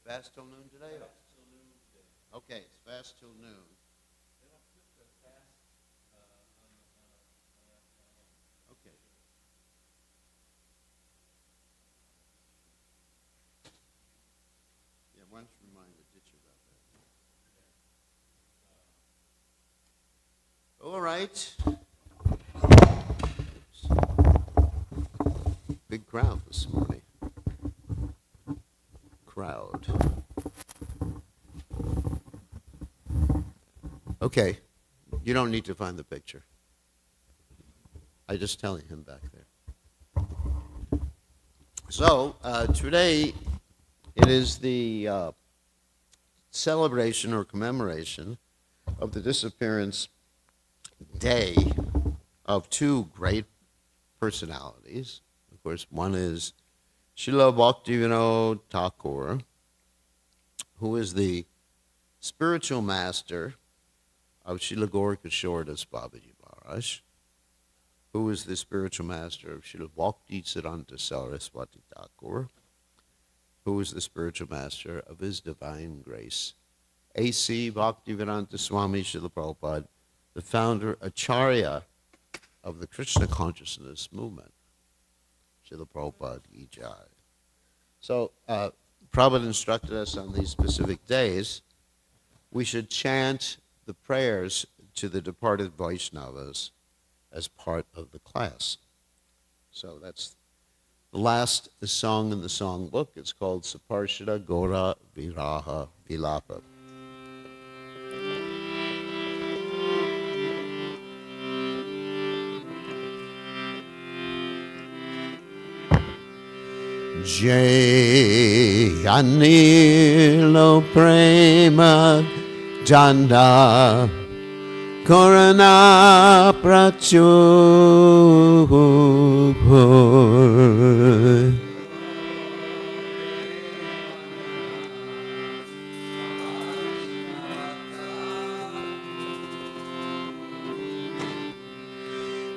fast till noon today? Okay, it's fast till noon. Okay. Yeah, why don't you remind the teacher about that? All right. Big crowd this morning. Okay, you don't need to find the picture. I just telling him back there. So today it is the celebration or commemoration of the disappearance day of two great personalities. Of course, one is Srila Bhaktivinoda Thakur, who is the spiritual master of Srila Gaurkishore Babaji Maharaj, who is the spiritual master of Srila Bhakti Siddhanta Saraswati Thakur, who is the spiritual master of His Divine Grace, A.C. Bhaktivedanta Swami Srila Prabhupada, the founder, Acharya of the Krishna consciousness movement. Srila Prabhupada Ki Jai. So, Prabhupada instructed us on these specific days, we should chant the prayers to the departed Vaishnavas as part of the class. So that's the last song in the songbook. It's called Saparshada Gora Viraha Vilapa. Jai Anilo Prema Janda Korana Prachur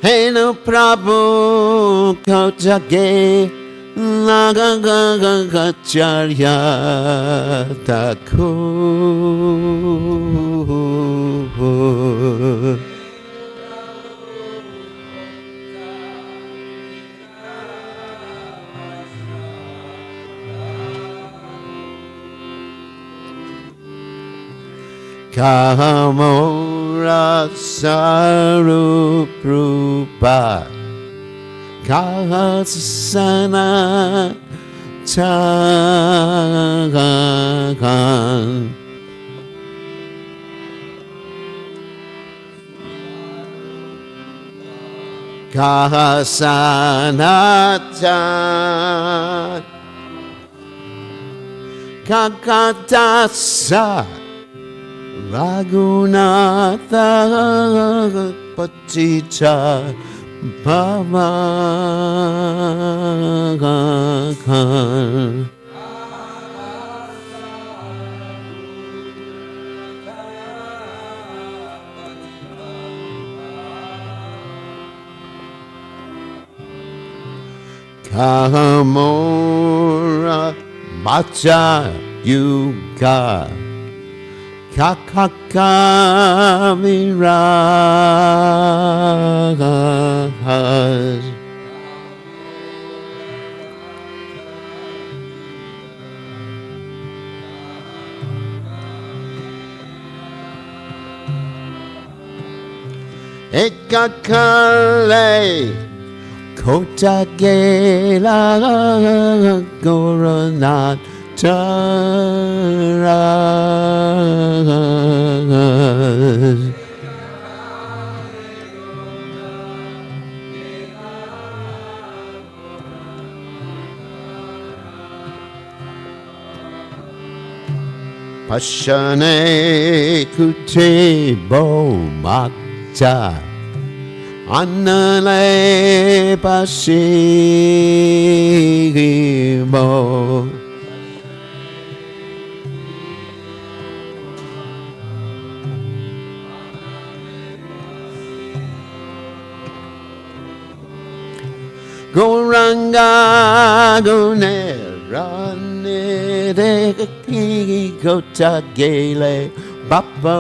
Heno Prabhu Kojage Nagagagacharya Thakur Kamora Saruprupa Kahasana Chagan Kahasana Chagan Kakatasa Raghunatha Patita Bhavagan Kamora Macha Yuga Kakakavirahas Ekakale Kotagela Goranat Taras Pashane Kute Bo Makta Annale Pashibo Goranga Gunera de ki kota gele babo.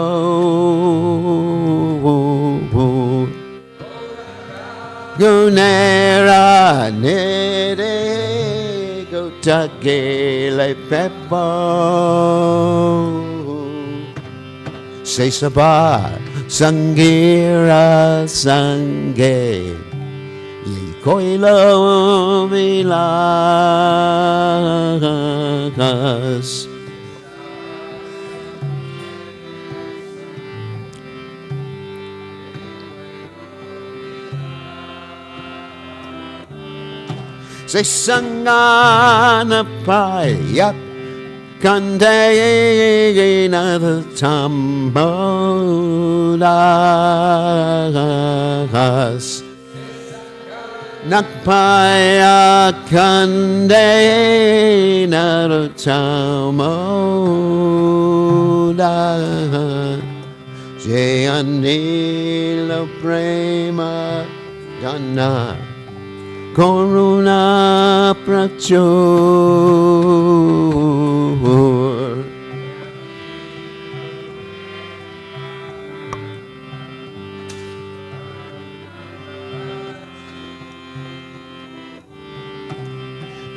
Gunera nere kota gele babo. Say sabah sangira sange. Koilo milakas. Say sangana payak kande na the tambodas. Nakpaya kande naruchamoda Jayanila prema jana koruna prachur.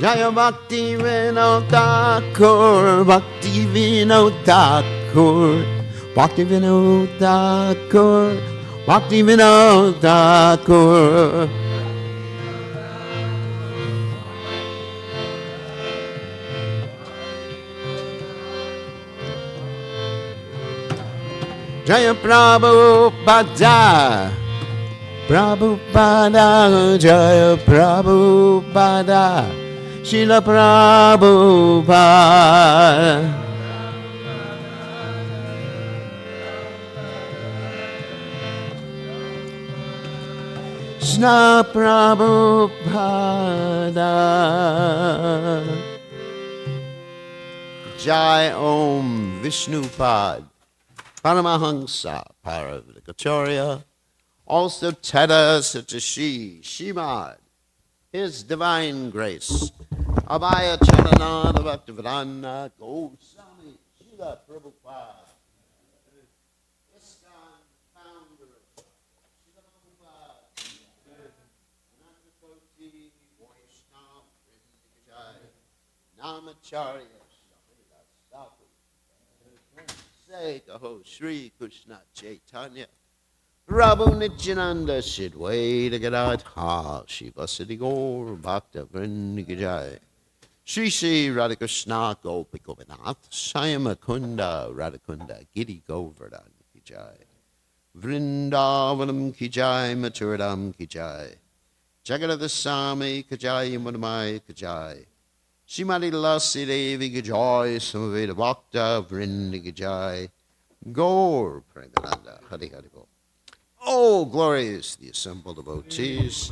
Jaya Bhakti Vinod Thakur, Bhakti Vinod Thakur, Bhakti Vinod Thakur, Bhakti Vinod Thakur. Jaya Prabhupada, Prabhupada, Jaya Prabhupada, Srila Prabhupada. Srila Prabhupada. Jai Om Vishnupad, Paramahansa Paravidikacharya, also Tada Satashi Shimad, His Divine Grace, Abhaya Charanada Bhaktivedanta Goswami Srila Prabhupada, ISKCON founder, Srila Prabhupada, Anandakoti Vaishnava Vrindikajai, Namacharya, Say Kaho Shri Krishna Chaitanya, Prabhu Nityananda Shidwaita Gadadha, Shiva Siddhi Gaur Bhakta Vrindikajai, Shri Shri Radhakrishna Gopi Govinath, Shayama Kunda Radhakunda Giri Govardhan Kijai, Vrindavanam Kijai, Maturadam Kijai, Jagadada Sami Kijai, Madhumai Kijai, Shrimati Lasi Devi Kijai, Samaveda Bhakta Vrindikajai, Gaur Premananda Hari Hari Bol. Oh, glory is the assembled devotees.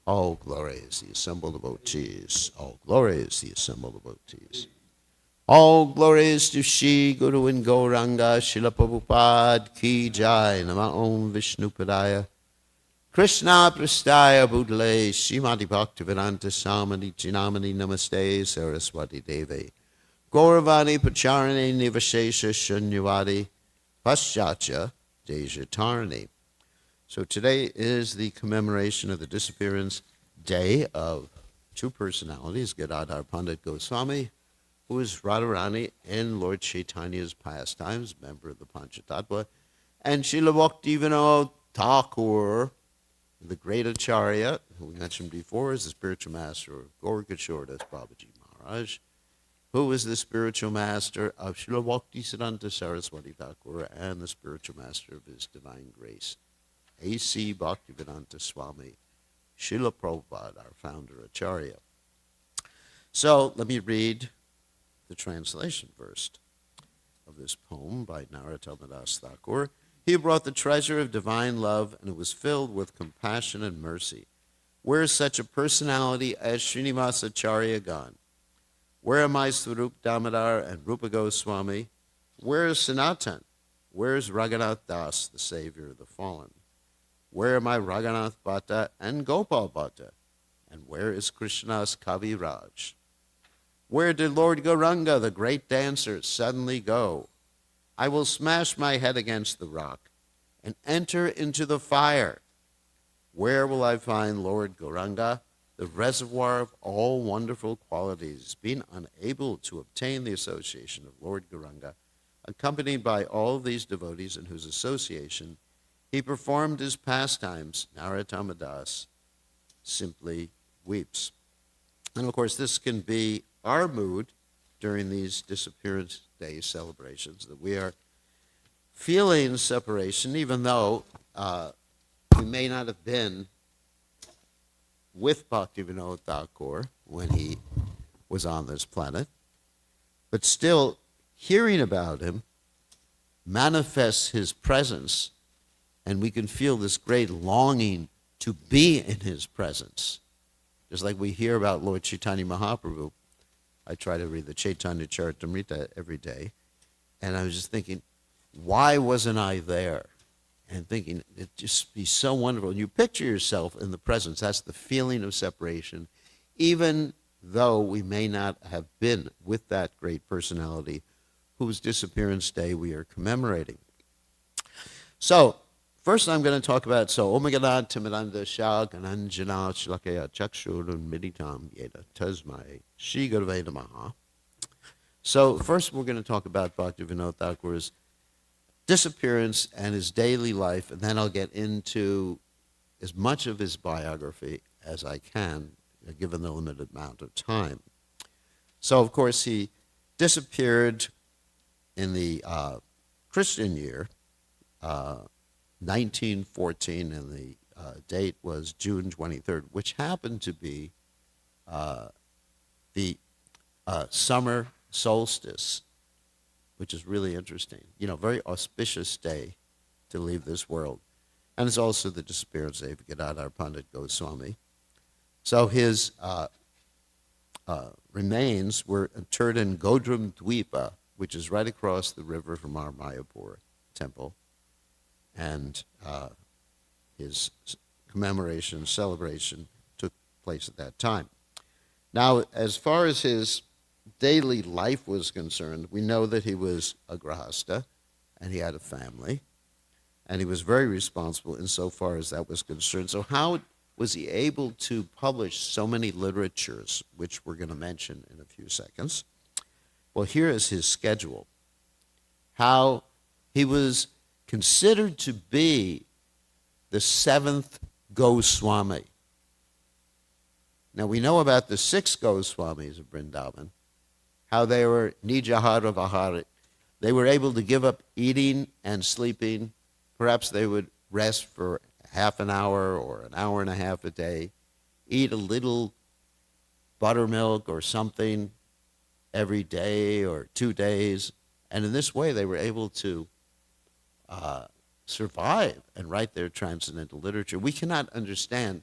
Oh, glory is the assembled devotees. Oh, glory is the assembled devotees. All glory is to Shri Guru and Gauranga, Srila Prabhupada Ki Jai, Nama Om Vishnupadaya, Krishna Prastaya Budle, Srimati Bhaktivedanta Samani Chinamani Namaste Saraswati Devi, Gauravani Pacharani Nivashesha Shunyavadi, Paschatya Dejatarani. So today is the commemoration of the disappearance day of two personalities, Gadadhar Pandit Goswami, who is Radharani and Lord Chaitanya's pastimes, member of the Panchatattva, and Srila Bhaktivinoda Thakur, the great Acharya, who we mentioned before, is the spiritual master of Gaurkishordas Babaji Maharaj, who is the spiritual master of Srila Bhaktisiddhanta Saraswati Thakur and the spiritual master of His Divine Grace, A.C. Bhaktivedanta Swami, Srila Prabhupada, our founder Acharya. So let me read the translation first of this poem by Narottam Das Thakur. He brought the treasure of divine love, and it was filled with compassion and mercy. Where is such a personality as Srinivasa Acharya gone? Where are my Swarup Damodar and Rupa Goswami? Where is Sanatan? Where is Raghunath Das, the savior of the fallen? Where are my Raghunath Bhatta and Gopal Bhatta? And where is Krishna's Kavi Raj? Where did Lord Gauranga, the great dancer, suddenly go? I will smash my head against the rock and enter into the fire. Where will I find Lord Gauranga, the reservoir of all wonderful qualities? Being unable to obtain the association of Lord Gauranga, accompanied by all these devotees in whose association he performed his pastimes, Narottama Das simply weeps. And of course, this can be our mood during these Disappearance Day celebrations, that we are feeling separation, even though we may not have been with Bhaktivinoda Thakur when he was on this planet, but still hearing about him manifests his presence, and we can feel this great longing to be in his presence. Just like we hear about Lord Chaitanya Mahaprabhu. I try to read the Chaitanya Charitamrita every day, and I was just thinking, why wasn't I there? And thinking, it'd just be so wonderful. And you picture yourself in the presence. That's the feeling of separation, even though we may not have been with that great personality whose Disappearance Day we are commemorating. So, first I'm going to talk about, Omagana Timiranda Shah Gananjana Shlakaya Chakshurun Miditam Yeda Tasmai Shri Gurave Namaha. So, first we're going to talk about Bhaktivinoda Thakur's disappearance and his daily life, and then I'll get into as much of his biography as I can, given the limited amount of time. So, of course, he disappeared in the Christian year, 1914, and the date was June 23rd, which happened to be the summer solstice, which is really interesting. You know, very auspicious day to leave this world. And it's also the disappearance day of Gadadhar Pandit Goswami. So his remains were interred in Godram Dvipa, which is right across the river from our Mayapur temple. And his commemoration, celebration took place at that time. Now, as far as his daily life was concerned, we know that he was a grahasta, and he had a family, and he was very responsible insofar as that was concerned. So how was he able to publish so many literatures, which we're going to mention in a few seconds? Well, here is his schedule. How he was considered to be the seventh Goswami. Now, we know about the six Goswamis of Vrindavan, how they were nijahara vahara. They were able to give up eating and sleeping. Perhaps they would rest for half an hour or an hour and a half a day, eat a little buttermilk or something every day or 2 days. And in this way, they were able to survive and write their transcendental literature. We cannot understand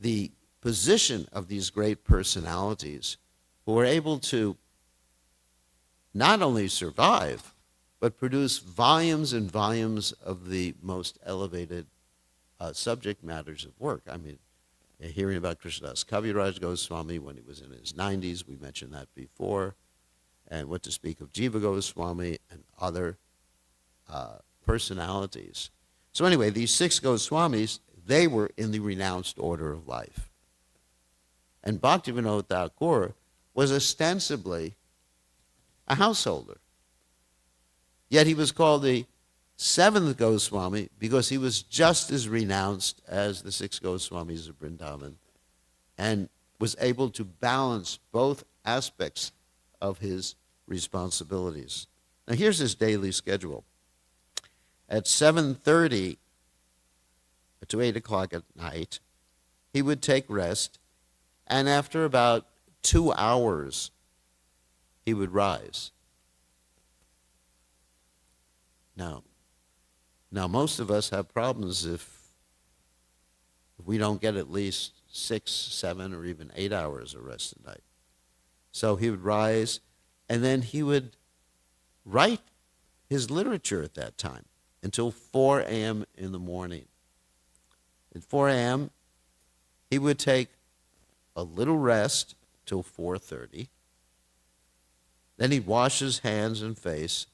the position of these great personalities who were able to not only survive, but produce volumes and volumes of the most elevated subject matters of work. I mean, hearing about Krishnadas Kaviraj Goswami when he was in his 90s, we mentioned that before, and what to speak of Jiva Goswami and other personalities. So anyway, these six Goswamis, they were in the renounced order of life. And Bhaktivinoda Thakur was ostensibly a householder. Yet he was called the seventh Goswami because he was just as renounced as the six Goswamis of Vrindavan and was able to balance both aspects of his responsibilities. Now here's his daily schedule. At 7:30 to 8 o'clock at night, he would take rest, and after about 2 hours, he would rise. Now, most of us have problems if we don't get at least 6, 7, or even 8 hours of rest a night. So he would rise, and then he would write his literature at that time until 4 a.m. in the morning. At 4 a.m., he would take a little rest till 4:30, Then he'd wash his hands and face,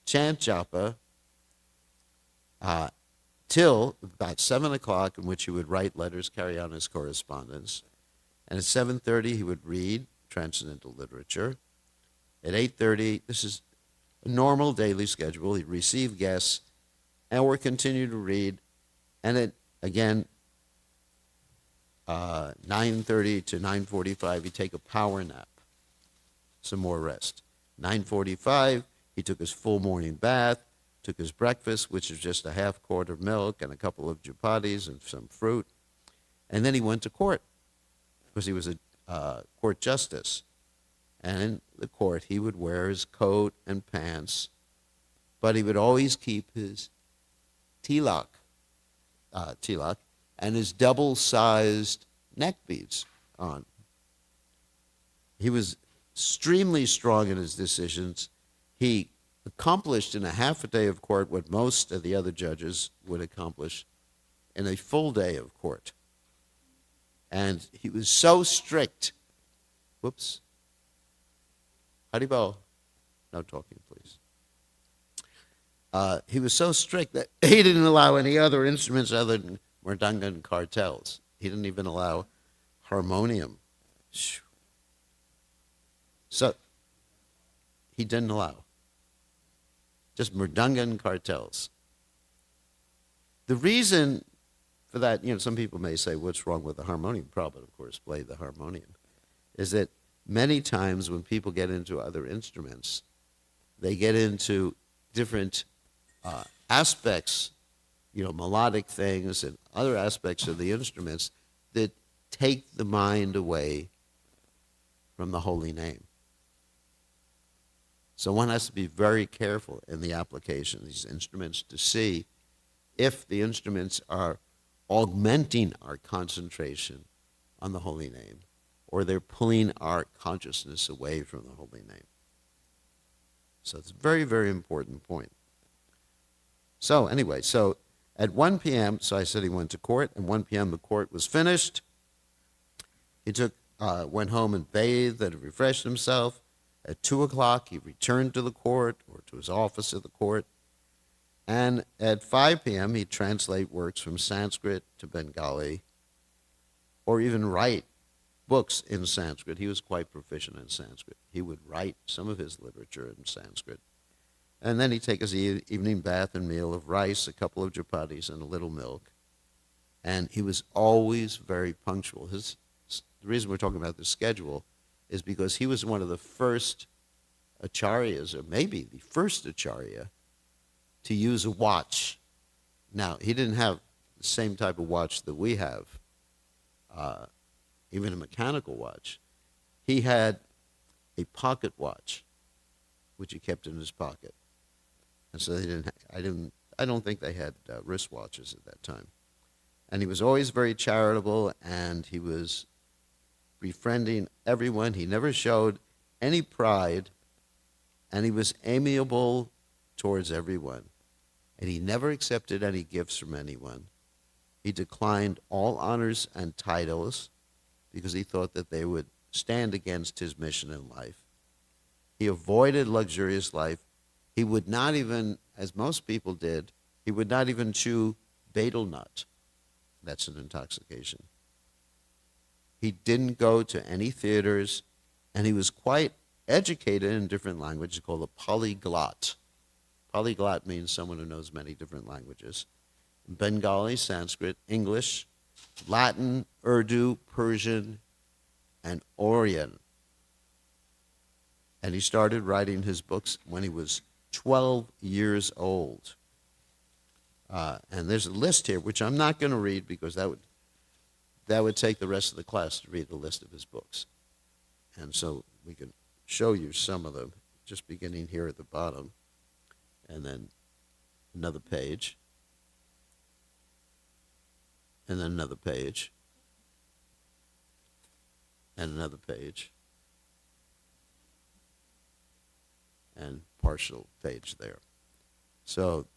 chant japa, till about 7 o'clock, in which he would write letters, carry on his correspondence. And at 7:30, he would read transcendental literature. At 8:30, this is a normal daily schedule. He'd receive guests and would continue to read. And at, again, 9:30 to 9:45, he'd take a power nap, some more rest. 9:45, he took his full morning bath, took his breakfast, which was just a half quart of milk and a couple of chapatis and some fruit. And then he went to court, because he was a court justice. And in the court, he would wear his coat and pants, but he would always keep his tilak, and his double-sized neck beads on. He was extremely strong in his decisions. He accomplished in a half a day of court what most of the other judges would accomplish in a full day of court. And he was so strict. Whoops. Haribo. No talking, please. He was so strict that he didn't allow any other instruments other than mridanga and cartels. He didn't even allow harmonium. So he didn't allow. Just mridanga and cartels. The reason for that, some people may say, what's wrong with the harmonium? Prabhupada, of course, played the harmonium. Is that many times when people get into other instruments, they get into different aspects, melodic things and other aspects of the instruments that take the mind away from the holy name. So one has to be very careful in the application of these instruments to see if the instruments are augmenting our concentration on the holy name, or they're pulling our consciousness away from the holy name. So it's a very, very important point. So anyway, so at 1 p.m., so I said he went to court. At 1 p.m., the court was finished. He went home and bathed and refreshed himself. At 2 o'clock, he returned to the court or to his office at the court. And at 5 p.m., he'd translate works from Sanskrit to Bengali, or even write books in Sanskrit. He was quite proficient in Sanskrit. He would write some of his literature in Sanskrit. And then he'd take his evening bath and meal of rice, a couple of chapatis, and a little milk. And he was always very punctual. The reason we're talking about the schedule is because he was one of the first acharyas, or maybe the first acharya, to use a watch. Now, he didn't have the same type of watch that we have, even a mechanical watch. He had a pocket watch, which he kept in his pocket. And so I don't think they had wristwatches at that time. And he was always very charitable, and he was befriending everyone. He never showed any pride, and he was amiable towards everyone. And he never accepted any gifts from anyone. He declined all honors and titles because he thought that they would stand against his mission in life. He avoided luxurious life. He would not even, as most people did, he would not even chew betel nut. That's an intoxication. He didn't go to any theaters, and he was quite educated in different languages, called a polyglot. Polyglot means someone who knows many different languages. Bengali, Sanskrit, English, Latin, Urdu, Persian, and Orion. And he started writing his books when he was 12 years old. And there's a list here, which I'm not going to read because that would take the rest of the class to read the list of his books. And so we can show you some of them, just beginning here at the bottom, and then another page, and then another page, and another page, and partial page there. So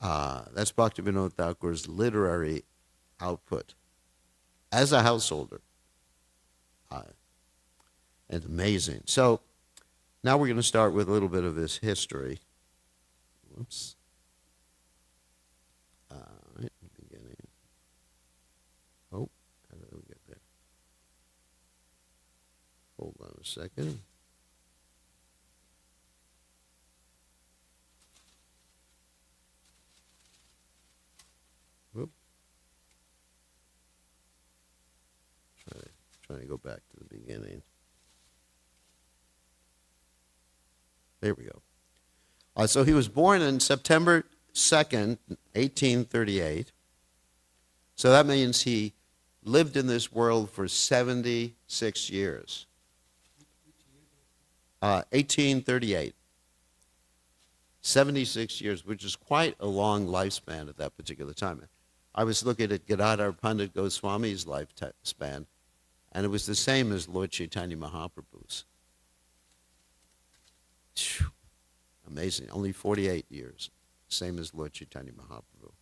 that's Bhaktivinoda Thakur's literary output as a householder. And amazing. So Now we're going to start with a little bit of his history. Whoops. Right, beginning. Oh, how did we get there? Hold on a second. Whoop. Trying to go back to the beginning. There we go. So he was born on September 2nd, 1838. So that means he lived in this world for 76 years. 1838. 76 years, which is quite a long lifespan at that particular time. I was looking at Gadadhar Pandit Goswami's lifespan, and it was the same as Lord Chaitanya Mahaprabhu's. Amazing. Only 48 years. Same as Lord Chaitanya Mahaprabhu.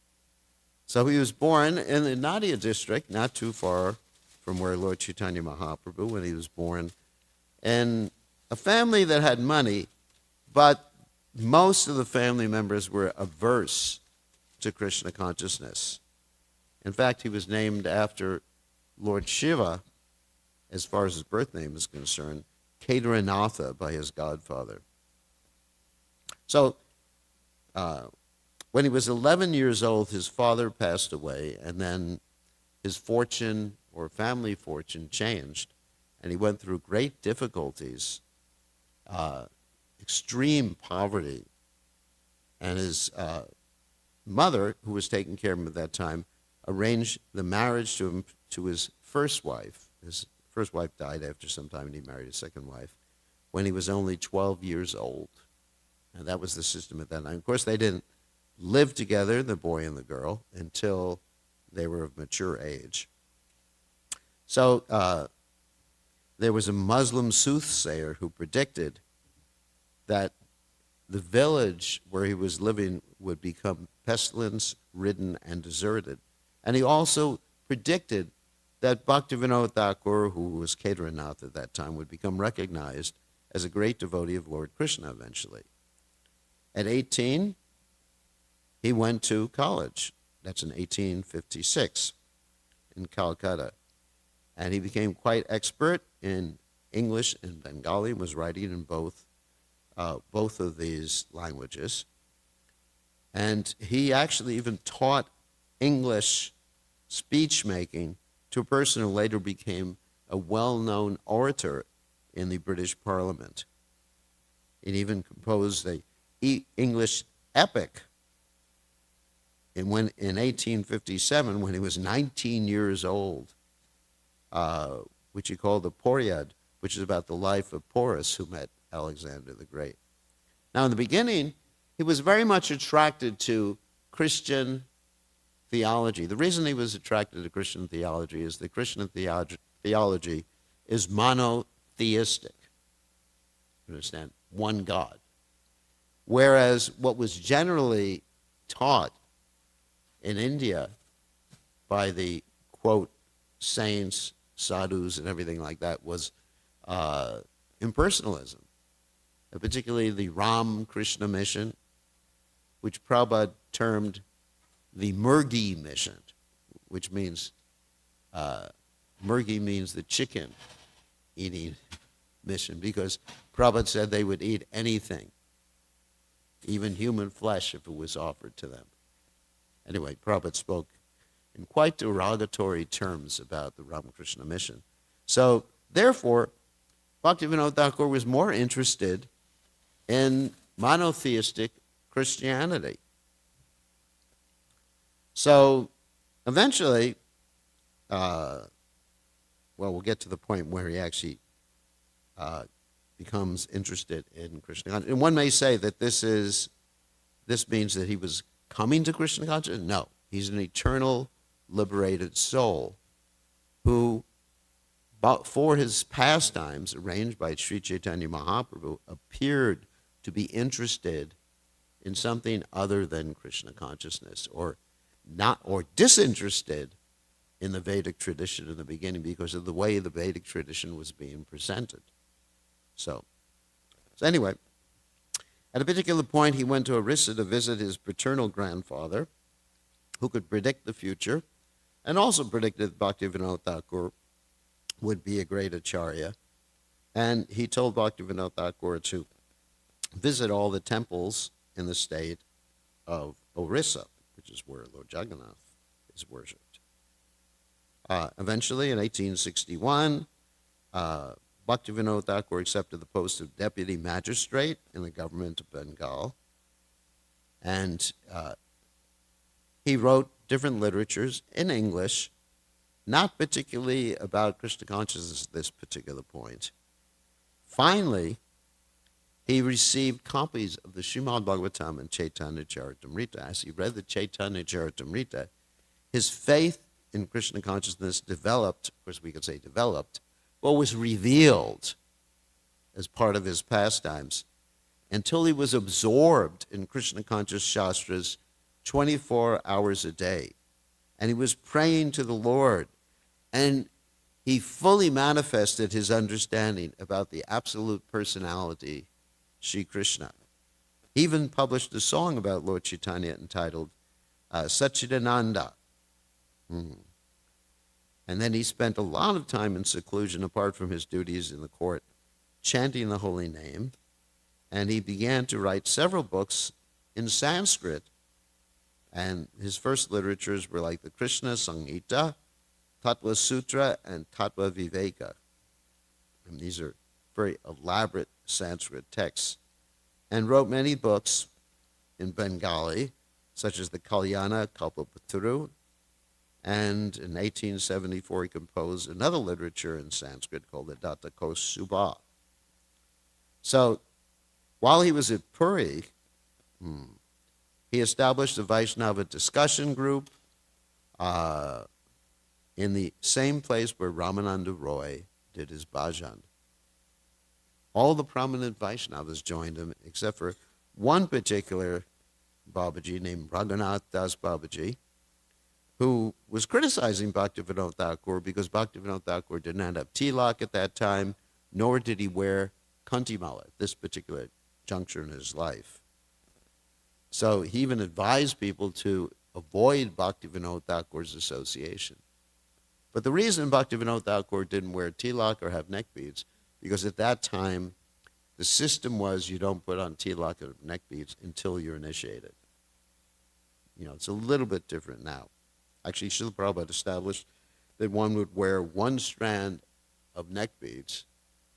So he was born in the Nadia district, not too far from where Lord Chaitanya Mahaprabhu, when he was born, in a family that had money, but most of the family members were averse to Krishna consciousness. In fact, he was named after Lord Shiva, as far as his birth name is concerned, Kedaranatha by his godfather. So, when he was 11 years old, his father passed away, and then his fortune or family fortune changed, and he went through great difficulties, extreme poverty. And his mother, who was taking care of him at that time, arranged the marriage to his first wife. His first wife died after some time, and he married his second wife when he was only 12 years old. And that was the system at that time. Of course, they didn't live together, the boy and the girl, until they were of mature age. So there was a Muslim soothsayer who predicted that the village where he was living would become pestilence-ridden and deserted. And he also predicted that Bhaktivinoda Thakur, who was Kedarnath at that time, would become recognized as a great devotee of Lord Krishna eventually. At 18, he went to college. That's in 1856 in Calcutta. And he became quite expert in English and Bengali, and was writing in both of these languages. And he actually even taught English speech-making to a person who later became a well-known orator in the British Parliament. He even composed a English epic in 1857, when he was 19 years old, which he called the Poryad, which is about the life of Porus, who met Alexander the Great. Now, in the beginning, he was very much attracted to Christian theology. The reason he was attracted to Christian theology is that Christian theology is monotheistic. You understand? One God. Whereas what was generally taught in India by the, quote, saints, sadhus, and everything like that was impersonalism, particularly the Ram Krishna mission, which Prabhupada termed the Murgi mission, which means, Murgi means the chicken eating mission, because Prabhupada said they would eat anything, even human flesh, if it was offered to them. Anyway, Prabhupada spoke in quite derogatory terms about the Ramakrishna mission. So, therefore, Bhaktivinoda Thakur was more interested in monotheistic Christianity. So, eventually, we'll get to the point where he actually becomes interested in Krishna consciousness. And one may say that this means that he was coming to Krishna consciousness. No, he's an eternal, liberated soul who, for his pastimes arranged by Sri Chaitanya Mahaprabhu, appeared to be interested in something other than Krishna consciousness, or disinterested in the Vedic tradition in the beginning because of the way the Vedic tradition was being presented. So, So anyway, at a particular point, he went to Orissa to visit his paternal grandfather, who could predict the future, and also predicted that Bhaktivinoda Thakur would be a great acharya. And he told Bhaktivinoda Thakur to visit all the temples in the state of Orissa, which is where Lord Jagannath is worshipped. Eventually, in 1861, Bhaktivinoda Thakur accepted the post of deputy magistrate in the government of Bengal, and he wrote different literatures in English, not particularly about Krishna consciousness at this particular point. Finally, he received copies of the Srimad Bhagavatam and Chaitanya Charitamrita. As he read the Chaitanya Charitamrita, his faith in Krishna consciousness developed, of course we could say developed, but was revealed as part of his pastimes until he was absorbed in Krishna conscious shastras 24 hours a day. And he was praying to the Lord, and he fully manifested his understanding about the absolute personality, Sri Krishna. He even published a song about Lord Chaitanya entitled Satchidananda. And then he spent a lot of time in seclusion apart from his duties in the court, chanting the holy name, and he began to write several books in Sanskrit. And his first literatures were like the Krishna Samhita, Tattva Sutra, and Tattva Viveka. And these are very elaborate Sanskrit texts. And wrote many books in Bengali, such as the Kalyana Kalpapatru. And in 1874, he composed another literature in Sanskrit called the Datta Subha. So, while he was at Puri, he established a Vaishnava discussion group in the same place where Ramananda Roy did his bhajan. All the prominent Vaishnavas joined him, except for one particular Babaji named Raghunath Das Babaji, who was criticizing Bhaktivinoda Thakur because Bhaktivinoda Thakur did not have tilak at that time, nor did he wear kantimala at this particular juncture in his life. So he even advised people to avoid Bhaktivinoda Thakur's association. But the reason Bhaktivinoda Thakur didn't wear tilak or have neck beads, because at that time, the system was you don't put on tilak or neck beads until you're initiated. You know, it's a little bit different now. Actually, Srila Prabhupada established that one would wear one strand of neck beads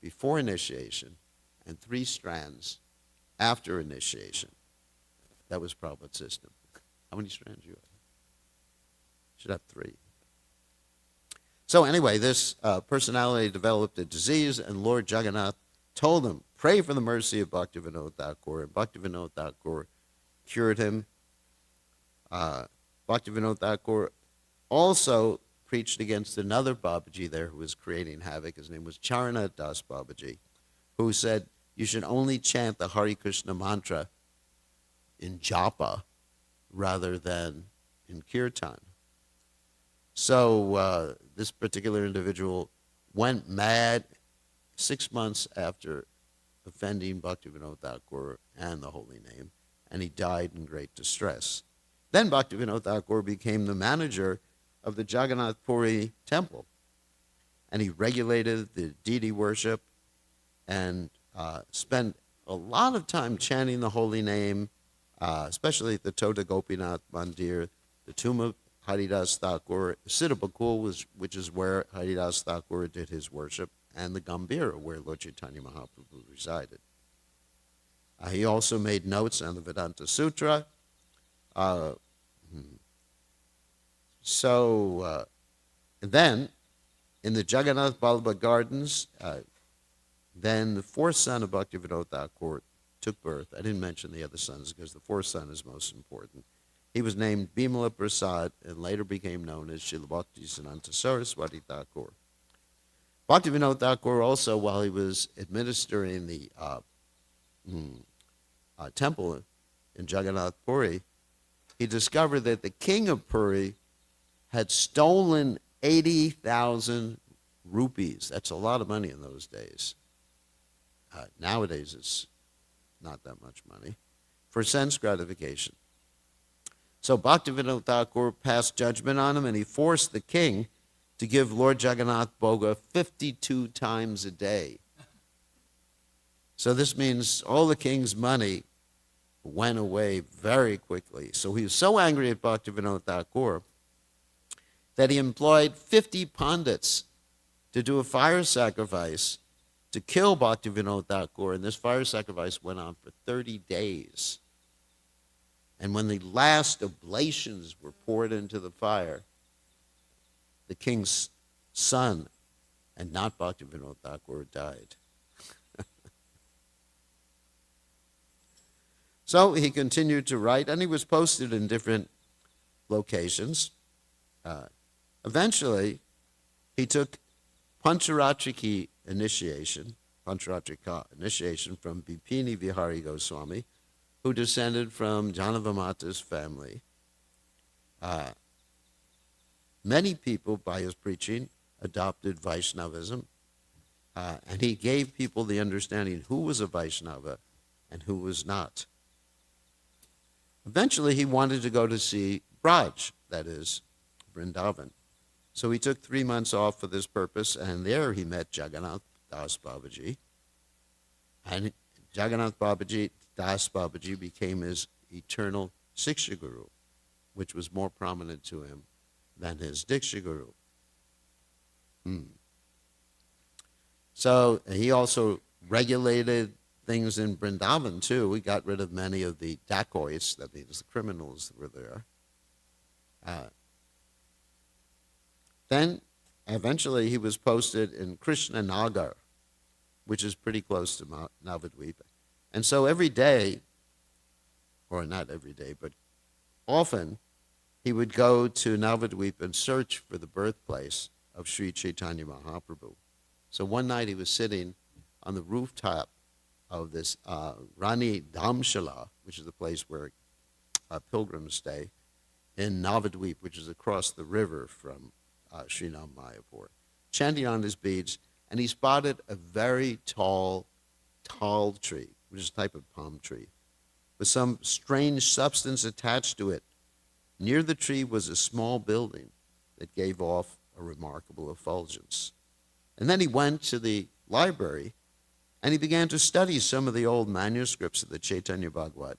before initiation and 3 strands after initiation. That was Prabhupada's system. How many strands do you have? Should have 3. So anyway, this personality developed a disease, and Lord Jagannath told him, pray for the mercy of Bhaktivinoda Thakur, and Bhaktivinoda Thakur cured him. Bhaktivinoda Thakur also preached against another Babaji there who was creating havoc. His name was Charana Das Babaji, who said you should only chant the Hare Krishna mantra in japa rather than in kirtan. So this particular individual went mad 6 months after offending Bhaktivinoda Thakur and the holy name, and he died in great distress. Then Bhaktivinoda Thakur became the manager of the Jagannath Puri temple, and he regulated the deity worship and spent a lot of time chanting the holy name, especially at the Tota Gopinath Mandir, the tomb of Haridas Thakur, Siddhabakul, which is where Haridas Thakur did his worship, and the Gambhira, where Lord Chaitanya Mahaprabhu resided. He also made notes on the Vedanta Sutra. Then, in the Jagannath Balaba Gardens, then the 4th son of Bhaktivinoda Thakur took birth. I didn't mention the other sons because the 4th son is most important. He was named Bimala Prasad and later became known as Srila Bhaktisiddhanta Saraswati Thakur. Bhaktivinoda Thakur also, while he was administering the temple in Jagannath Puri, he discovered that the king of Puri had stolen 80,000 rupees. That's a lot of money in those days. Nowadays, it's not that much money, for sense gratification. So Bhaktivinoda Thakur passed judgment on him, and he forced the king to give Lord Jagannath Bhoga 52 times a day. So this means all the king's money went away very quickly. So he was so angry at Bhaktivinoda Thakur that he employed 50 pandits to do a fire sacrifice to kill Bhaktivinoda Thakur, and this fire sacrifice went on for 30 days. And when the last oblations were poured into the fire, the king's son, and not Bhaktivinoda Thakur, died. So he continued to write, and he was posted in different locations. Eventually, he took Pancharatrika initiation from Bipini Vihari Goswami, who descended from Janavamata's family. Many people, by his preaching, adopted Vaishnavism, and he gave people the understanding who was a Vaishnava and who was not. Eventually, he wanted to go to see Braj, that is, Vrindavan. So he took 3 months off for this purpose, and there he met Jagannath Das Babaji. And Jagannath Das Babaji became his eternal Siksha Guru, which was more prominent to him than his Diksha Guru. So he also regulated things in Vrindavan too. We got rid of many of the dacoits, that means the criminals that were there. Then eventually he was posted in Krishnanagar, which is pretty close to Navadvip. And so every day, or not every day, but often, he would go to Navadvip and search for the birthplace of Sri Chaitanya Mahaprabhu. So one night he was sitting on the rooftop of this Rani Dhamshala, which is the place where pilgrims stay, in Navadvip, which is across the river from Srinam Mayapur, chanting on his beads, and he spotted a very tall tree, which is a type of palm tree, with some strange substance attached to it. Near the tree was a small building that gave off a remarkable effulgence. And then he went to the library and he began to study some of the old manuscripts of the Chaitanya Bhagavat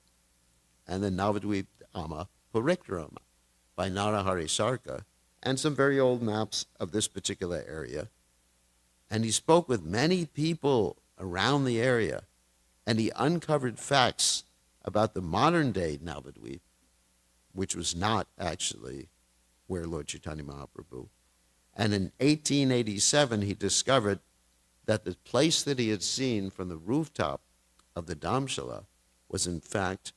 and the Navadvip Amma Parikrama by Narahari Sarka, and some very old maps of this particular area. And he spoke with many people around the area, and he uncovered facts about the modern-day Navadvip, which was not actually where Lord Chaitanya Mahaprabhu. And in 1887, he discovered that the place that he had seen from the rooftop of the Dhamshala was in fact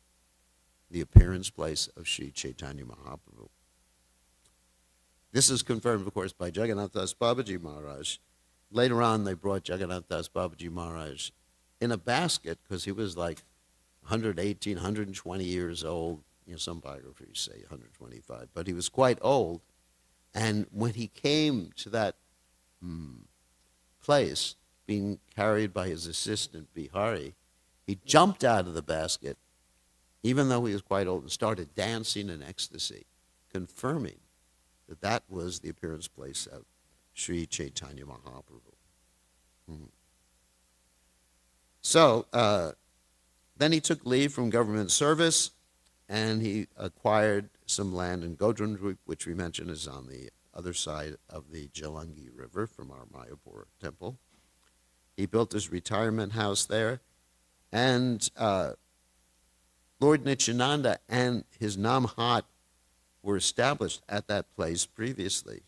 the appearance place of Sri Chaitanya Mahaprabhu. This is confirmed, of course, by Jagannath Das Babaji Maharaj. Later on, they brought Jagannath Das Babaji Maharaj in a basket because he was like 118, 120 years old. You know, some biographies say 125, but he was quite old. And when he came to that place, being carried by his assistant Bihari, he jumped out of the basket, even though he was quite old, and started dancing in ecstasy, confirming that that was the appearance place of Sri Chaitanya Mahaprabhu. So then he took leave from government service, and he acquired some land in Godrundrup, which we mentioned is on the other side of the Jalangi River from our Mayapur temple. He built his retirement house there, and Lord Nityananda and his Namhat were established at that place previously.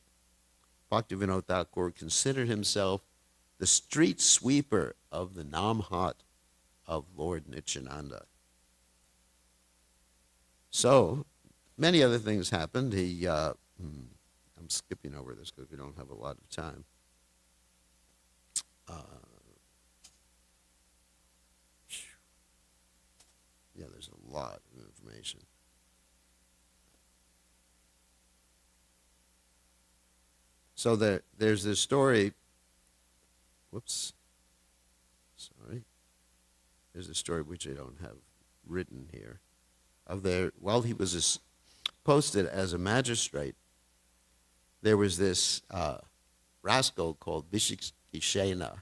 Bhaktivinoda Thakur considered himself the street sweeper of the Namhat of Lord Nityananda. So, many other things happened. I'm skipping over this because we don't have a lot of time. Yeah, there's a lot of information. So there's this story. Whoops. Sorry. There's a story which I don't have written here. While he was posted as a magistrate, there was this rascal called ISKCON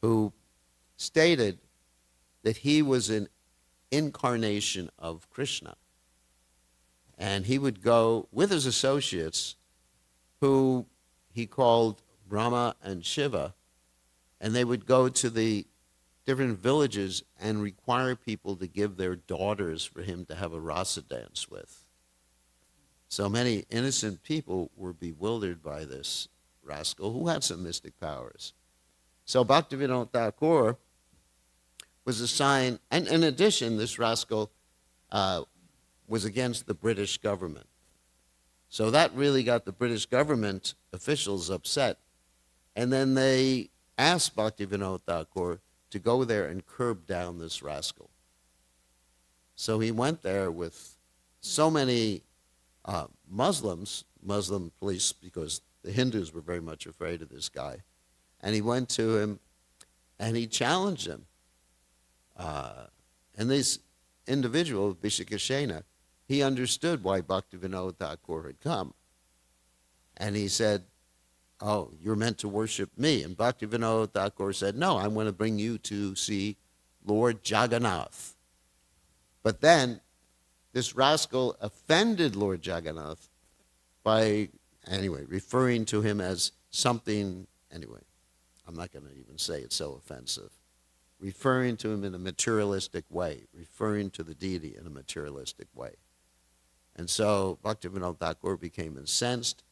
who stated that he was an incarnation of Krishna. And he would go with his associates, who he called Brahma and Shiva, and they would go to the different villages and require people to give their daughters for him to have a rasa dance with. So many innocent people were bewildered by this rascal who had some mystic powers. So Bhaktivinoda Thakur was assigned, and in addition, this rascal was against the British government. So that really got the British government officials upset. And then they asked Bhaktivinoda Thakur to go there and curb down this rascal. So he went there with so many Muslim police, because the Hindus were very much afraid of this guy. And he went to him and he challenged him. And this individual, ISKCON, he understood why Bhaktivinoda Thakur had come. And he said, "Oh, you're meant to worship me." And Bhaktivinoda Thakur said, "No, I want to bring you to see Lord Jagannath." But then this rascal offended Lord Jagannath by, referring to him as something, I'm not going to even say it's so offensive, referring to him in a materialistic way, referring to the deity in a materialistic way. And so Bhaktivinoda Thakur became incensed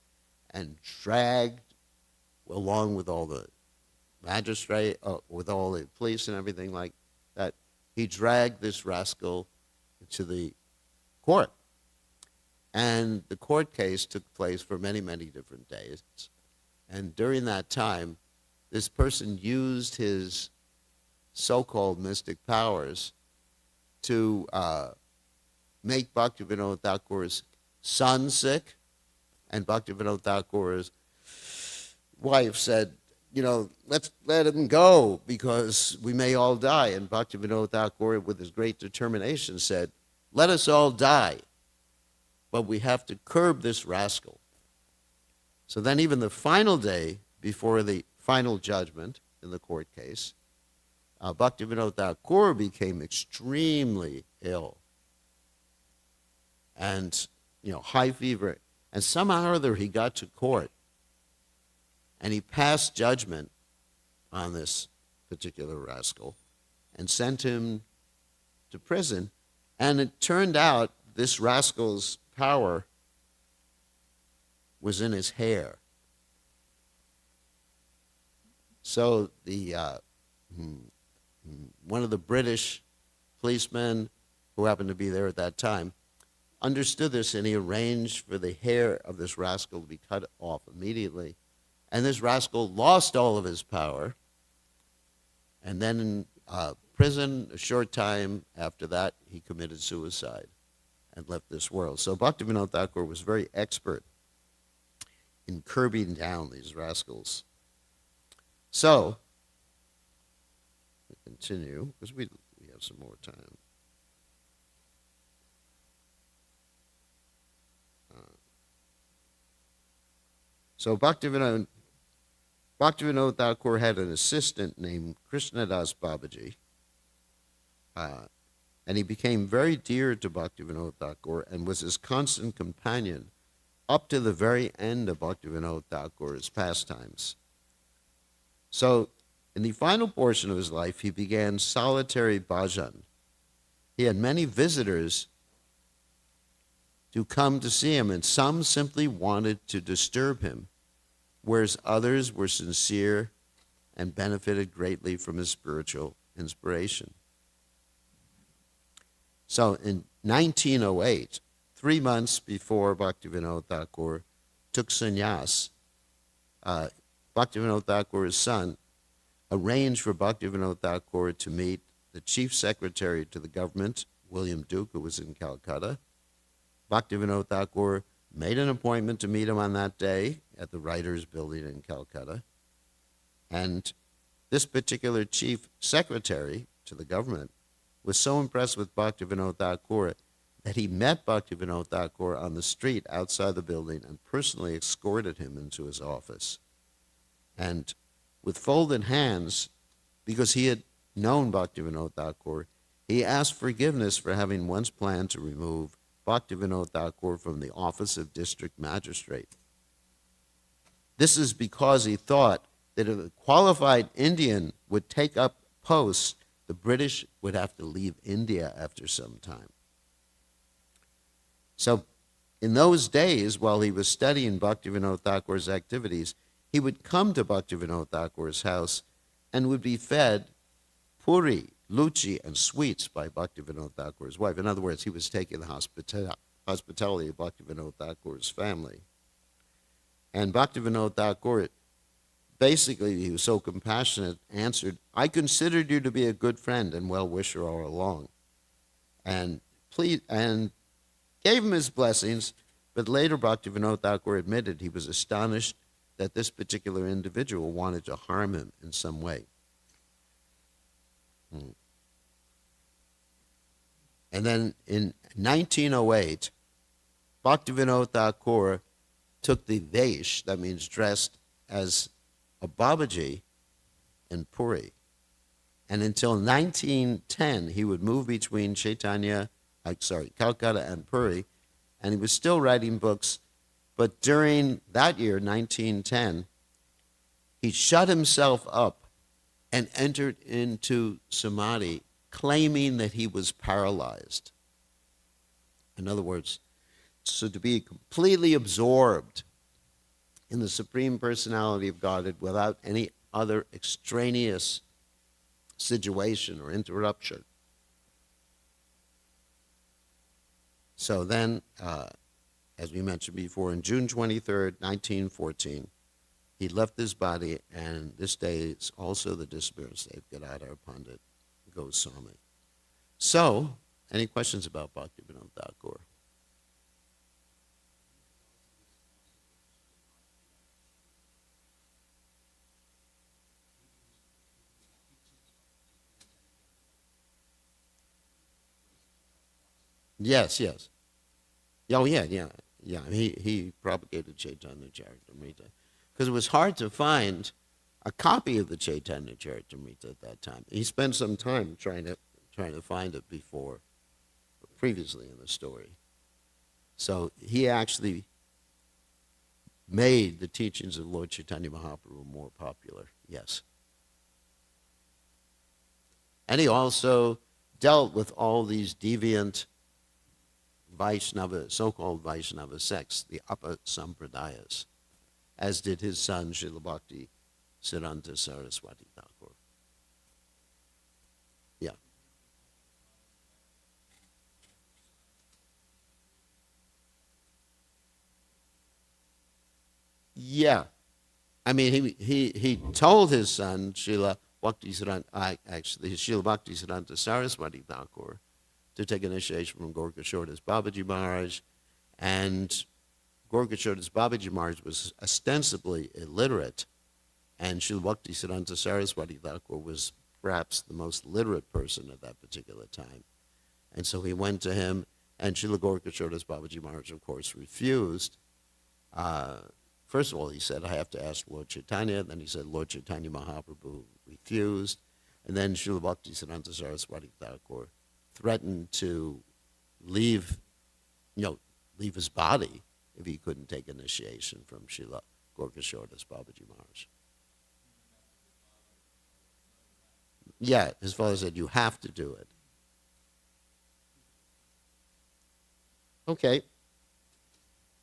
and dragged, along with all the magistrate, with all the police and everything like that, he dragged this rascal to the court. And the court case took place for many, many different days. And during that time, this person used his so-called mystic powers to make Bhaktivinoda Thakur's son sick. And Bhaktivinoda Thakur's wife said, let's let him go because we may all die. And Bhaktivinoda Thakur, with his great determination, said, "Let us all die, but we have to curb this rascal." So then even the final day before the final judgment in the court case, Bhaktivinoda Thakur became extremely ill. And, high fever. And somehow or other he got to court. And he passed judgment on this particular rascal and sent him to prison. And it turned out this rascal's power was in his hair. So one of the British policemen who happened to be there at that time understood this, and he arranged for the hair of this rascal to be cut off immediately. And this rascal lost all of his power. And then in prison, a short time after that, he committed suicide and left this world. So Bhaktivinoda Thakur was very expert in curbing down these rascals. So, we continue, because we have some more time. So Bhaktivinoda Thakur had an assistant named Krishnadas Babaji, and he became very dear to Bhaktivinoda Thakur and was his constant companion up to the very end of Bhaktivinoda Thakur's pastimes. So in the final portion of his life, he began solitary bhajan. He had many visitors to come to see him, and some simply wanted to disturb him, whereas others were sincere and benefited greatly from his spiritual inspiration. So in 1908, 3 months before Bhaktivinoda Thakur took sannyas, Bhaktivinoda Thakur's son arranged for Bhaktivinoda Thakur to meet the chief secretary to the government, William Duke, who was in Calcutta. Bhaktivinoda Thakur made an appointment to meet him on that day at the Writers' Building in Calcutta. And this particular chief secretary to the government, was so impressed with Bhaktivinoda Thakur that he met Bhaktivinoda Thakur on the street outside the building and personally escorted him into his office. And with folded hands, because he had known Bhaktivinoda Thakur, he asked forgiveness for having once planned to remove Bhaktivinoda Thakur from the office of district magistrate. This is because he thought that if a qualified Indian would take up posts, the British would have to leave India after some time. So in those days, while he was studying Bhaktivinoda Thakur's activities, he would come to Bhaktivinoda Thakur's house and would be fed puri, luchi, and sweets by Bhaktivinoda Thakur's wife. In other words, he was taking the hospitality of Bhaktivinoda Thakur's family. And Bhaktivinoda Thakur, basically, he was so compassionate, answered, "I considered you to be a good friend and well-wisher all along." And gave him his blessings, but later Bhaktivinoda Thakur admitted he was astonished that this particular individual wanted to harm him in some way. And then in 1908, Bhaktivinoda Thakur took the vesh, that means dressed as a Babaji in Puri. And until 1910, he would move between Calcutta and Puri, and he was still writing books. But during that year, 1910, he shut himself up and entered into samadhi, claiming that he was paralyzed. In other words, so to be completely absorbed in the Supreme Personality of Godhead without any other extraneous situation or interruption. So then, as we mentioned before, on June 23rd, 1914, he left this body, and this day is also the disappearance day of Gadadhar Pandit Goswami. So, any questions about Bhaktivinoda Thakur? Yes. Oh, yeah. He propagated Chaitanya Charitamrita because it was hard to find a copy of the Chaitanya Charitamrita at that time. He spent some time trying to find it previously in the story. So he actually made the teachings of Lord Chaitanya Mahaprabhu more popular. Yes. And he also dealt with all these deviant Vaishnava, so-called Vaishnava sects, the upper sampradayas, as did his son Srila Bhakti Siddhanta Saraswati Thakur. Yeah. Yeah. I mean, he told his son, Srila Bhakti Siddhanta Saraswati Thakur, to take initiation from Gorkashodas Babaji Maharaj, and Gorkashodas Babaji Maharaj was ostensibly illiterate, and Srila Bhakti Siddhanta Saraswati Thakur was perhaps the most literate person at that particular time. And so he went to him, and Srila Gorkashodas Babaji Maharaj, of course, refused. First of all, he said, "I have to ask Lord Chaitanya." Then he said, Lord Chaitanya Mahaprabhu refused. And then Srila Bhakti Siddhanta Saraswati Thakur threatened to leave his body if he couldn't take initiation from Srila Gorkashodas Babaji Maharaj. Yeah, his father said, "You have to do it." Okay.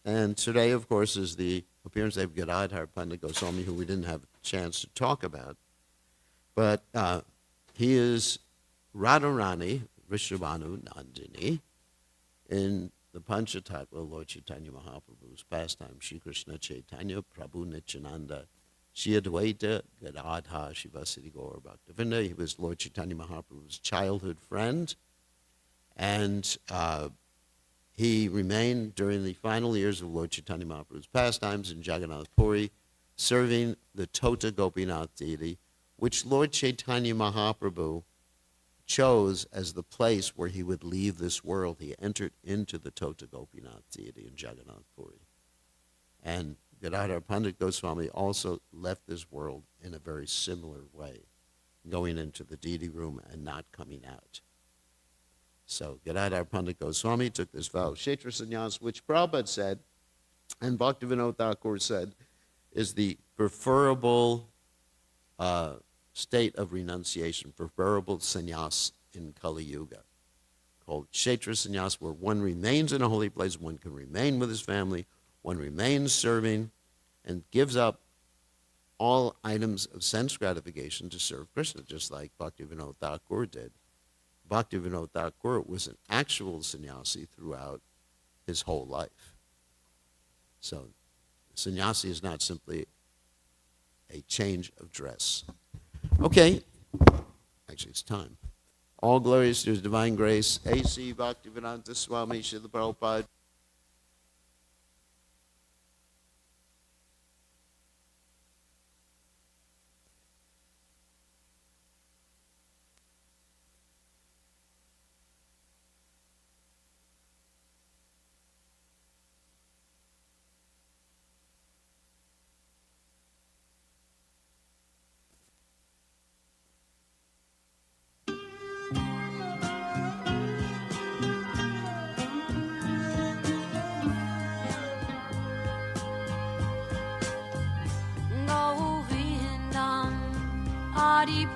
And today, of course, is the appearance of Gadadhar Pandit Goswami, who we didn't have a chance to talk about. But he is Radharani Vrishabhanu Nandini in the Panchatattva, Lord Chaitanya Mahaprabhu's pastime, Shri Krishna Chaitanya Prabhu Nityananda, Shri Advaita Gadadhar Shivasati Gaur Bhaktivinoda. He was Lord Chaitanya Mahaprabhu's childhood friend, and he remained during the final years of Lord Chaitanya Mahaprabhu's pastimes in Jagannath Puri, serving the Tota Gopinath deity, which Lord Chaitanya Mahaprabhu chose as the place where he would leave this world, he entered into the Tota Gopinath deity in Jagannath Puri. And Gadadhar Pandit Goswami also left this world in a very similar way, going into the deity room and not coming out. So Gadadhar Pandit Goswami took this vow, Kshetra Sannyas, which Prabhupada said, and Bhaktivinoda Thakur said, is the preferable state of renunciation, preferable sannyas in Kali Yuga, called Kshetra Sannyas, where one remains in a holy place, one can remain with his family, one remains serving, and gives up all items of sense gratification to serve Krishna, just like Bhaktivinoda Thakur did. Bhaktivinoda Thakur was an actual sannyasi throughout his whole life. So sannyasi is not simply a change of dress. Okay, actually it's time. All glories to His divine grace, A.C. Bhaktivedanta Swami Srila Prabhupada.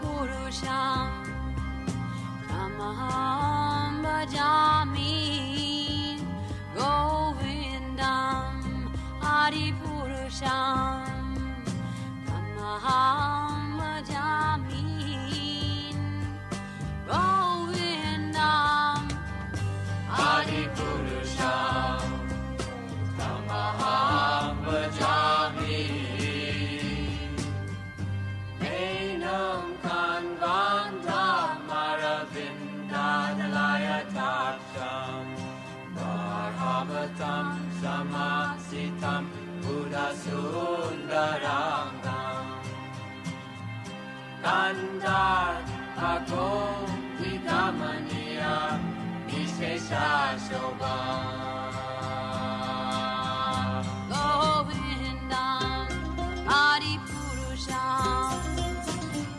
Purusham Tamaham Bhajami Govindam Adi Purusham Tamaham Bhajami Govindam Adi Purusham Tamaham Bhajami Samasitam Buddha Sundarangam Kandar Agom Vidamaniya Vishesha Shobha Govindam Adi Purusham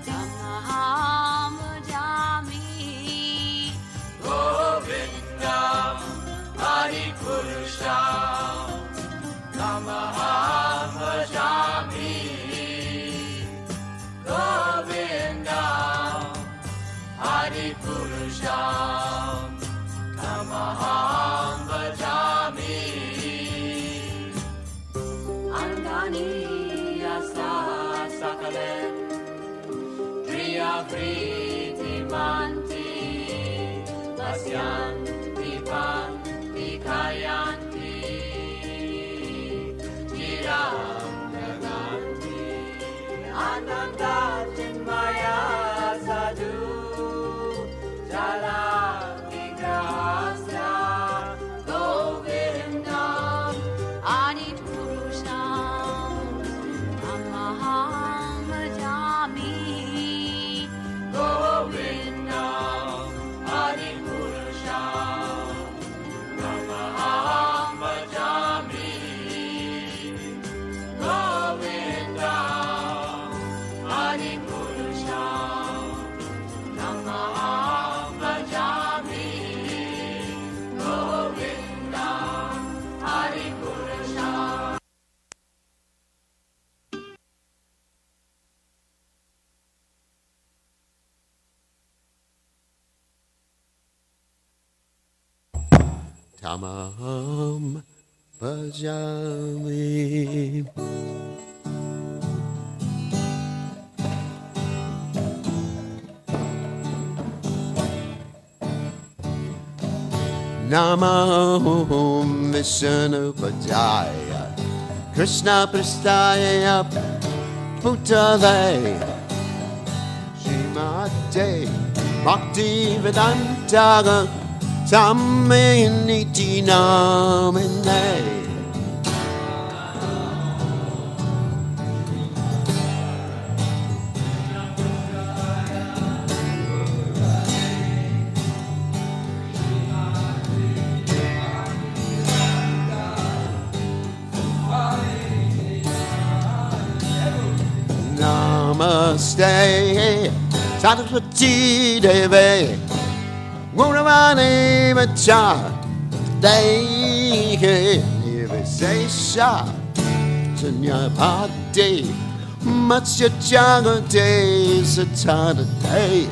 Tamaham Bhajami Govindam Adi Purusham Tamaham Bhajami Govindam Adi Purusham Tamaham Bhajami Angani Yasa Sakalen Priya Priti Manti Vasyan Dipan Dikayanti Jiram Naganti Ananda Chinmaya Sadhu Jala Vigrahasya Govindam Adi Purusham Tamaham Bhajami Govindam Adi Purusham Tamaham Bhajami Govindam Adi Purusham Tamaham Bhajami Govindam Adi Purusham. Tamaham Bhajami. Namo Vishnu Padaya Krishna Prastaya Bhutale Srimate Bhakti Vedanta Tamme Niti Namane Namaste. Saraswati Devi. Guravani Vacha. Dehi. Nivesesha. Sanyapati. Matsya Jagate. Satana Dehi.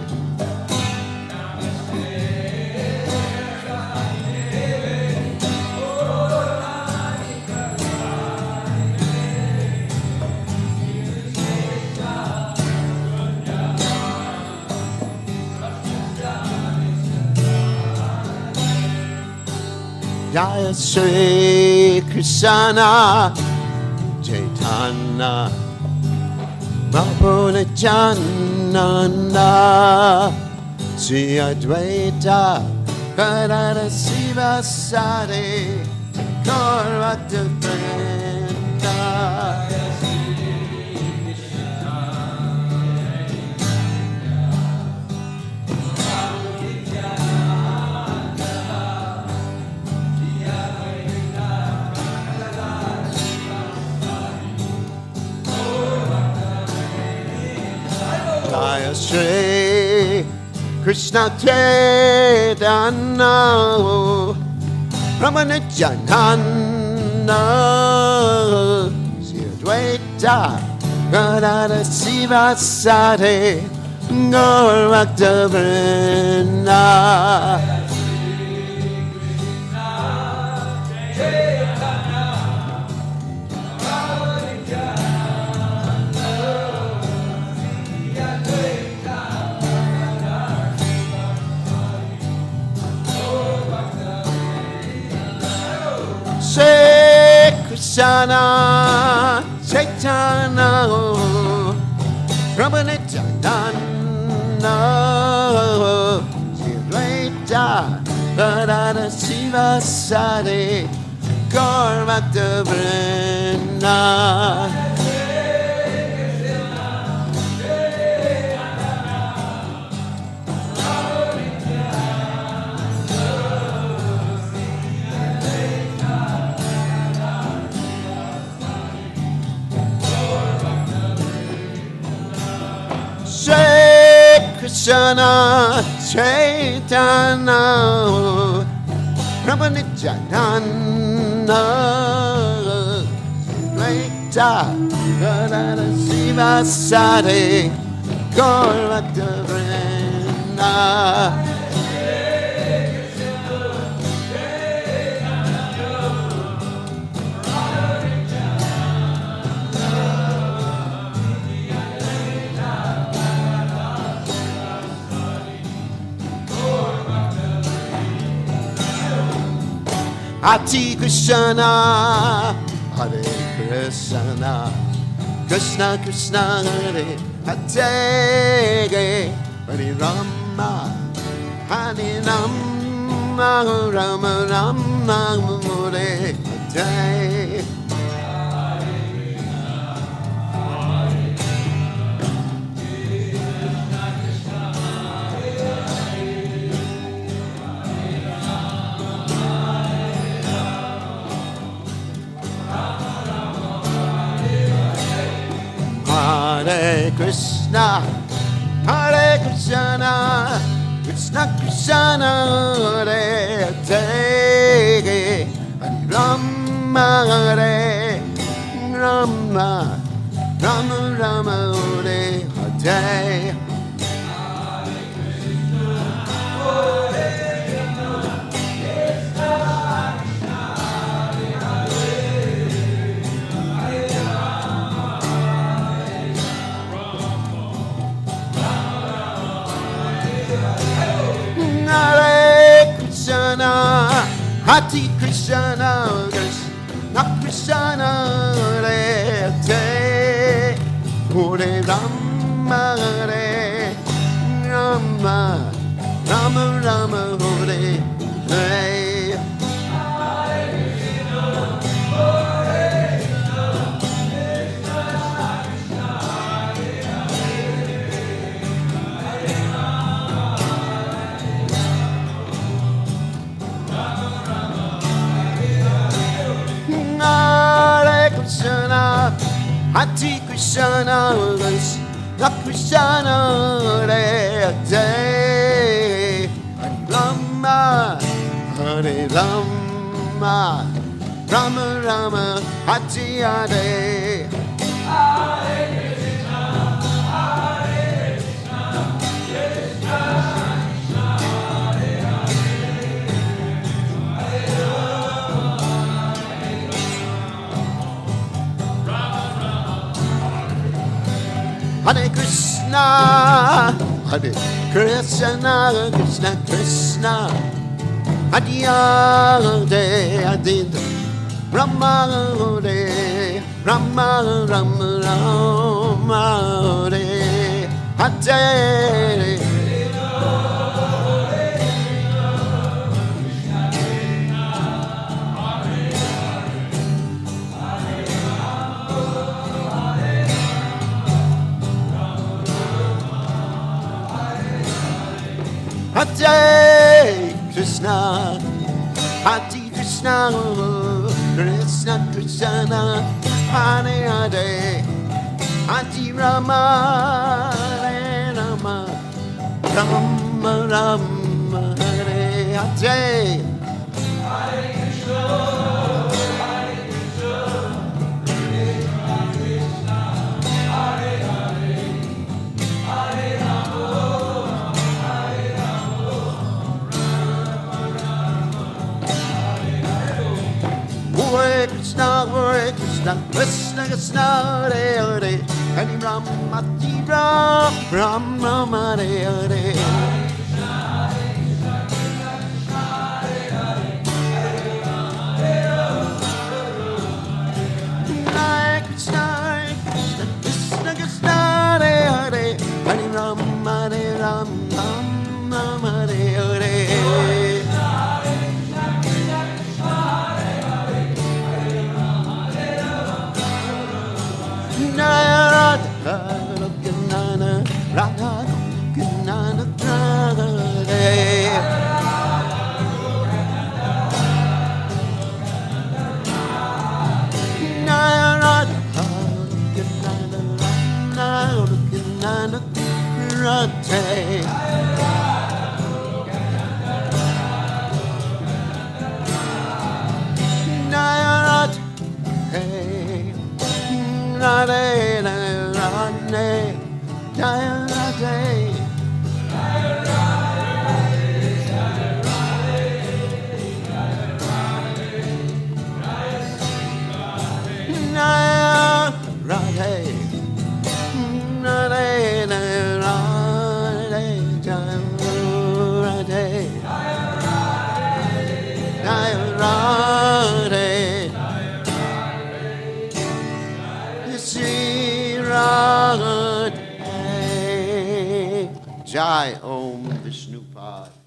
Jaya Sri Krishna Chaitanya Prabhu Nityananda Sri Advaita Gadadhara Sivasari Gaurvata Vrinda Jaya Sri Krishna Chaitanya Prabhu Nityananda Sri Advaita Gadadhara Sivasari Gaurvata Vrinda Shri Krishna Chaitanya Prabhu Nityananda Sri Advaita Gadadhara Sivasari Gaurvata Vrinda Krishna Chaitanya Prabhu Nityananda Advaita Gadadhara Sivasari Gaurvata Vrinda Hare Krishna, Hare Krishna, Krishna Krishna, Hare Hare, Hare Rama, Hare Rama, Rama Rama, Hare Hare. Hare Krishna, Hare Krishna, Krishna Krishna, Hare Hare, Hare Rama, Hare Rama, Rama Rama, Hare Hare. Hare Krishna, Krishna Krishna, Hare Hare, Hare Rama, Hare Rama, Rama Rama, Hare Hare. Hare Krishna, Krishna Krishna Hare Jai Rama Hare Rama Rama Rama Hare Hare Hare Krishna, Hare Krishna, Krishna Krishna, Hare Hare, Hare Rama Hare, Rama Rama Rama Hare Hare. Hare Krishna, Hare Krishna, Krishna Krishna, Hare Hare, Hare Rama, Hare Rama, Rama Rama, Hare Hare. Hare Krishna, Krishna Krishna, Hare Hare, Hare Rama, Hare Rama, Hare Hare. Hare Krishna, Krishna Krishna, Hare Hare, Hare Rama, Hare Rama, Hare Hare. Jai Om Vishnupad.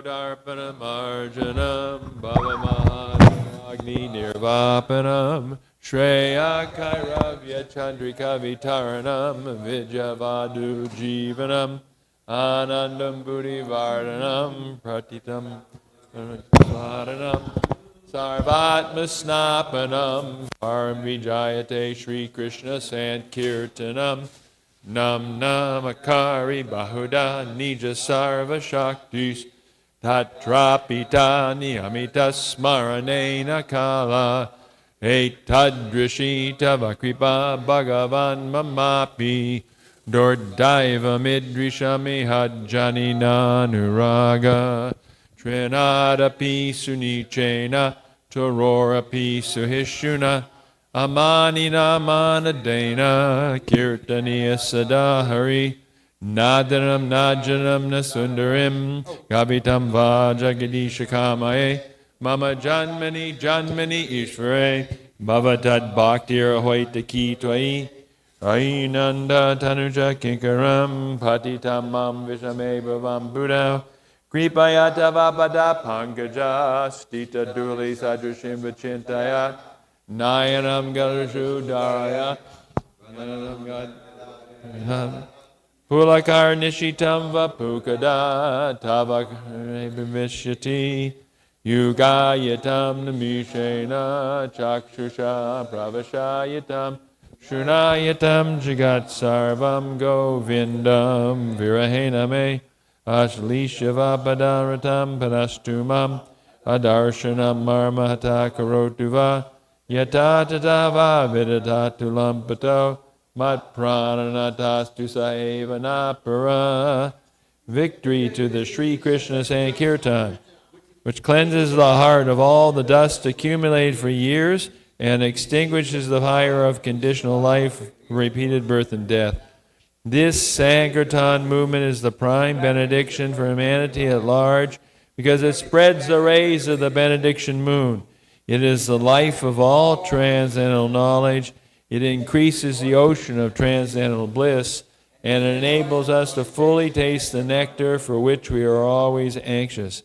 Darpanam Arjanam Bhavamahadam Agni Nirvapanam Shreya Kairavya Chandrika Vitaranam Vijavadu Jivanam Anandam Buddhi Vardhanam Pratitam Varanam Sarvatmasnapanam Param Vijayate Shri Krishna Sankirtanam Nam Namakari Bahuda Nija Sarva Shaktis Tatrapita Niyamita Smaranena Kala Etadrishita Vakripa Bhagavan Mamapi Dordaiva Midrishami Hajjani Nanuraga Trinadapi Sunichena Tororapi Suhishuna Amanina Manadena Kirtaniya Sadahari Nadanam Najanam Nasundarim Gavitam Vajagadisha Kamae Mama Janmani Janmani Ishvare Bhavatad Bhaktir Hoita Kitwai Ainanda Tanuja Kinkaram Patitam Mam Vishame Bhavam Buddha Kripayata Vapada Pankaja Stita Duli Sadrushim Vachintaya Nayanam Galushu Daraya Pulakar Nishitam Vapukada Tavakvishyati Yugayatam Namishena Chakshusha Pravashayatam Shunayatam Jagat Sarvam Govindam Virahename Ashlishavapadaratam Padastumam Adarshanam Marmahata Karotuva Yatatatava Vidatatulam Pato Mat Prananatastu Saeva Napara. Victory to the Sri Krishna Sankirtan, which cleanses the heart of all the dust accumulated for years and extinguishes the fire of conditional life, repeated birth and death. This Sankirtan movement is the prime benediction for humanity at large because it spreads the rays of the benediction moon. It is the life of all transcendental knowledge. It increases the ocean of transcendental bliss, and it enables us to fully taste the nectar for which we are always anxious.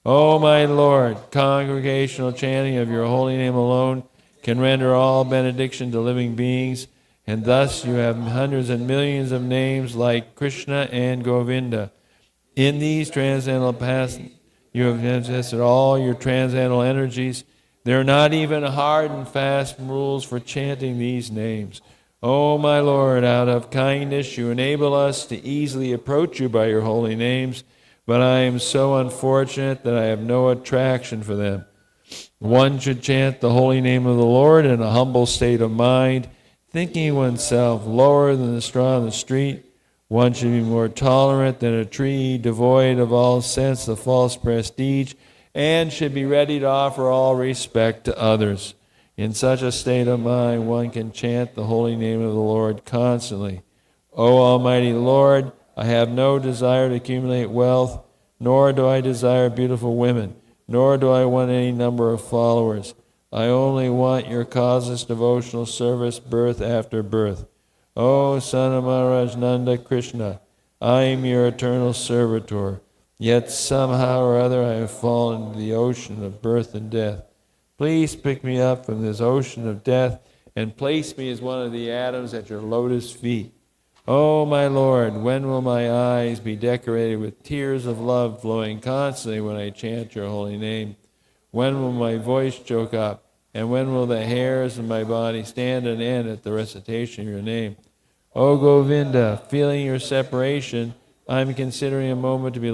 O my Lord, congregational chanting of your holy name alone can render all benediction to living beings, and thus you have hundreds and millions of names like Krishna and Govinda. In these transcendental paths, you have manifested all your transcendental energies. There are not even hard and fast rules for chanting these names. O my Lord, out of kindness you enable us to easily approach you by your holy names, but I am so unfortunate that I have no attraction for them. One should chant the holy name of the Lord in a humble state of mind, thinking oneself lower than the straw on the street. One should be more tolerant than a tree, devoid of all sense of false prestige, and should be ready to offer all respect to others. In such a state of mind, one can chant the holy name of the Lord constantly. O Almighty Lord, I have no desire to accumulate wealth, nor do I desire beautiful women, nor do I want any number of followers. I only want your causeless devotional service birth after birth. O Son of Maharaj Nanda Krishna, I am your eternal servitor. Yet somehow or other I have fallen into the ocean of birth and death. Please pick me up from this ocean of death and place me as one of the atoms at your lotus feet. Oh, my Lord, when will my eyes be decorated with tears of love flowing constantly when I chant your holy name? When will my voice choke up? And when will the hairs of my body stand on end at the recitation of your name? O Govinda, feeling your separation, I am considering a moment to be